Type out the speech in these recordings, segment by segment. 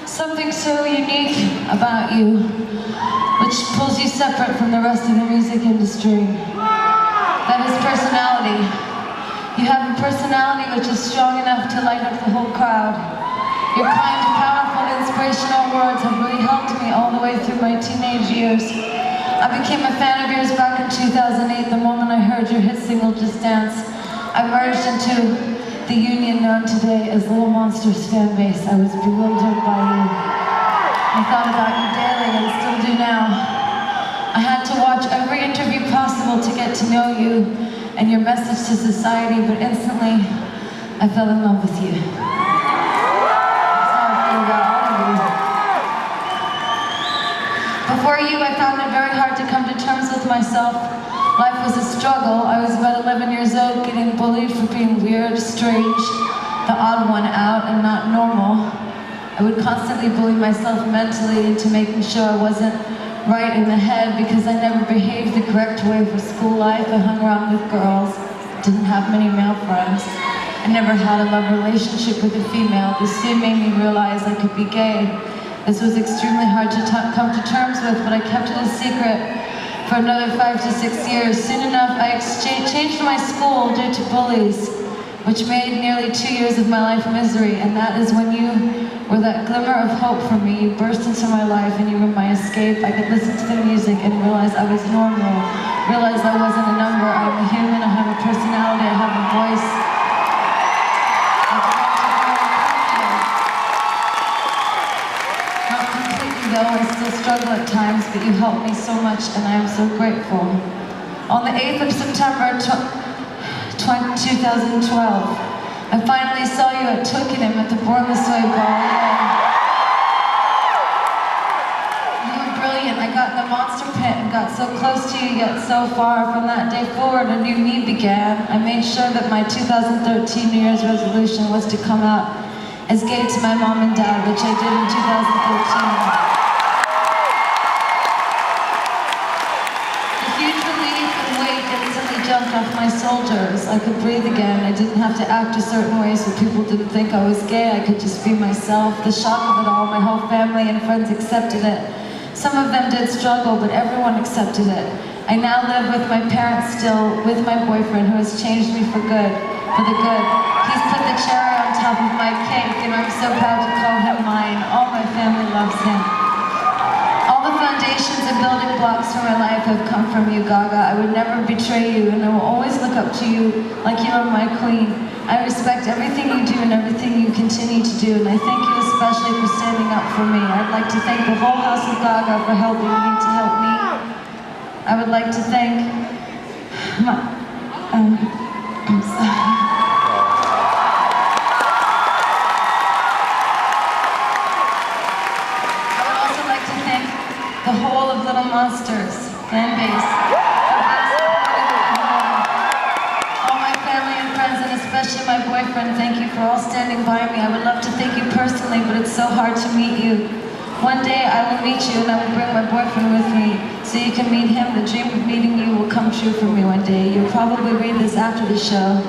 something so unique about you, which pulls you separate from the rest of the music industry. That is personality. You have a personality which is strong enough to light up the whole crowd. Your kind, powerful, inspirational words have really helped me all the way through my teenage years. I became a fan of yours back in 2008, the moment I heard your hit single, Just Dance. I merged into the union known today as Little Monsters fan base. I was bewildered by you. I thought about you daily and still do now. I had to watch every interview possible to get to know you and your message to society, but instantly, I fell in love with you. That's how I feel about all of you. Before you, I found it very hard to come to terms with myself. Life was a struggle. I was about 11 years old, getting bullied for being weird, strange, the odd one out, and not normal. I would constantly bully myself mentally into making sure I wasn't right in the head because I never behaved the correct way for school life. I hung around with girls, didn't have many male friends. I never had a love relationship with a female. This soon made me realize I could be gay. This was extremely hard to come to terms with, but I kept it a secret for another 5 to 6 years. Soon enough, I changed my school due to bullies, which made nearly 2 years of my life misery. And that is when you were that glimmer of hope for me. You burst into my life and you were my escape. I could listen to the music and realize I was normal, realize I wasn't a number. I'm a human, I have a personality, I have a voice. Not completely though, I still struggle at times, but you helped me so much and I am so grateful. On the 8th of September 2012, I finally saw you at Twickenham at the Born This Way Ball. You were brilliant. I got in the monster pit and got so close to you yet so far. From that day forward, a new me began. I made sure that my 2013 New Year's resolution was to come out as gay to my mom and dad, which I did in 2013. Jumped off my shoulders. I could breathe again. I didn't have to act a certain way so people didn't think I was gay. I could just be myself. The shock of it all, my whole family and friends accepted it. Some of them did struggle, but everyone accepted it. I now live with my parents still, with my boyfriend who has changed me for good, for the good. He's put the cherry on top of my cake and I'm so proud to call him mine. All my family loves him. All the foundations and building blocks for my life have come from you, Gaga. I would never betray you, and I will always look up to you like you are my queen. I respect everything you do and everything you continue to do, and I thank you especially for standing up for me. I'd like to thank the whole house of Gaga for helping me to help me. I would like to thank my... I'm sorry. The whole of Little Monsters fan base. All my family and friends, and especially my boyfriend, thank you for all standing by me. I would love to thank you personally, but it's so hard to meet you. One day I will meet you and I will bring my boyfriend with me so you can meet him. The dream of meeting you will come true for me one day. You'll probably read this after the show.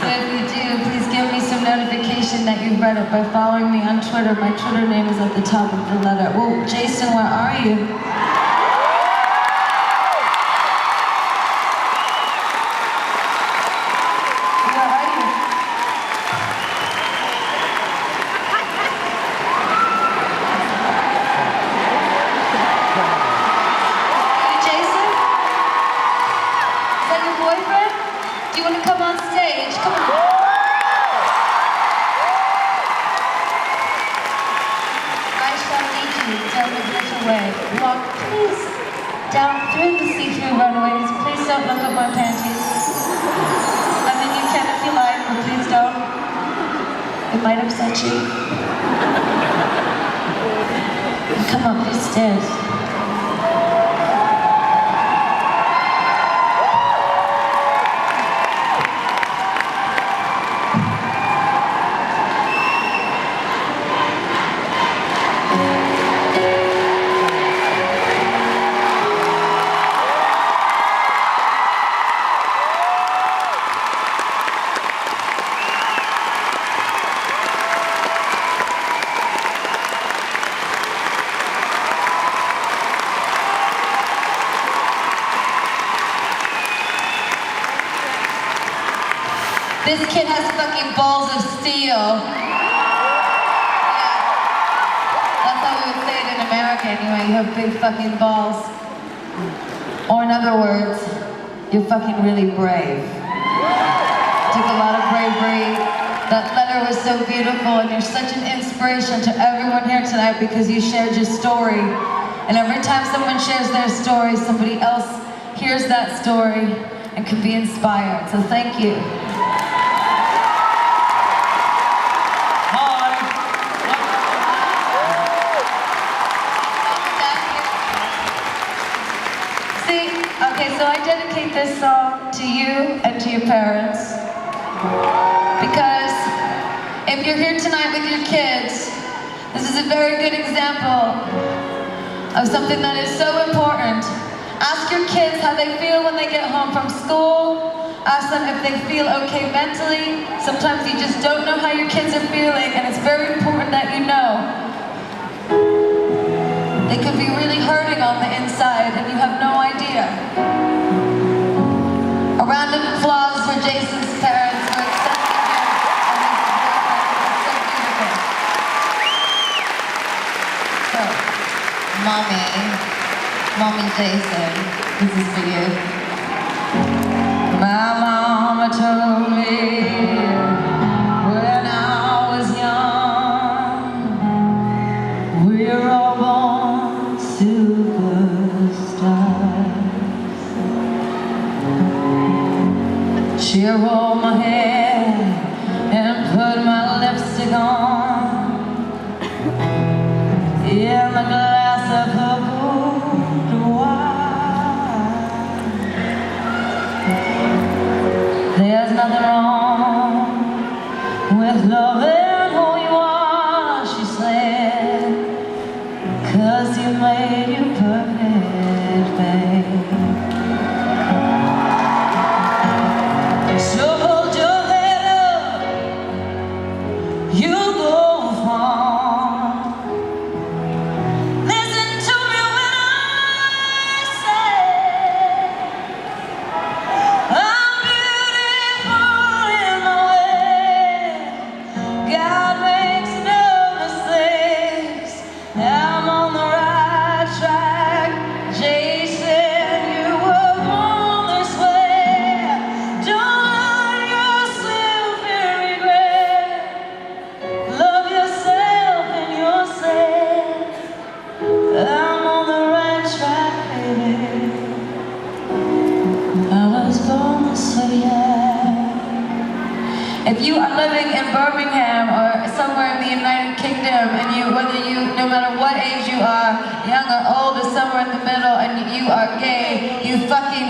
So if you do, please give me some notification that you've read it by following me on Twitter. My Twitter name is at the top of the letter. Oh, Jason, where are you? Where are you? Are you Jason? Is that your boyfriend? Do you want to come on stage? Come on. Down the bridge away. Walk, please, down through the see-through runways. Please don't look at my panties. I mean, you can if you like, but please don't. It might upset you. Come up these stairs. This kid has fucking balls of steel. Yeah. That's how we would say it in America anyway. You have big fucking balls. Or in other words, you're fucking really brave. Took a lot of bravery. That letter was so beautiful, and you're such an inspiration to everyone here tonight because you shared your story. And every time someone shares their story, somebody else hears that story and can be inspired. So thank you. See, okay, so I dedicate this song to you and to your parents. Because if you're here tonight with your kids, this is a very good example of something that is so important. Ask your kids how they feel when they get home from school. Ask them if they feel okay mentally. Sometimes you just don't know how your kids are feeling, and it's very important that you know. They could be really hurting on the inside, and you have no idea. A round of applause for Jason's parents for accepting him and his boyfriend. It's so beautiful. Mommy Jason, this is for you. My mama told me when I was young, we're all born superstars. She rolled my hair and put my lipstick on in the glass of her blue wine. There's nothing wrong with loving who you are, she said, 'cause you made you perfect, babe. So hold your head up, you go far. Listen to me when I say I'm beautiful in my way. God makes no mistakes. I'm on the right track. Jason, you were born this way. Don't let yourself in regret. Love yourself and you're safe. I'm on the right track, baby. I was born this way, yeah. If you are living in Birmingham or somewhere in the United Kingdom, and whether you, no matter what age you are, young or old or somewhere in the middle, and you are gay, you fucking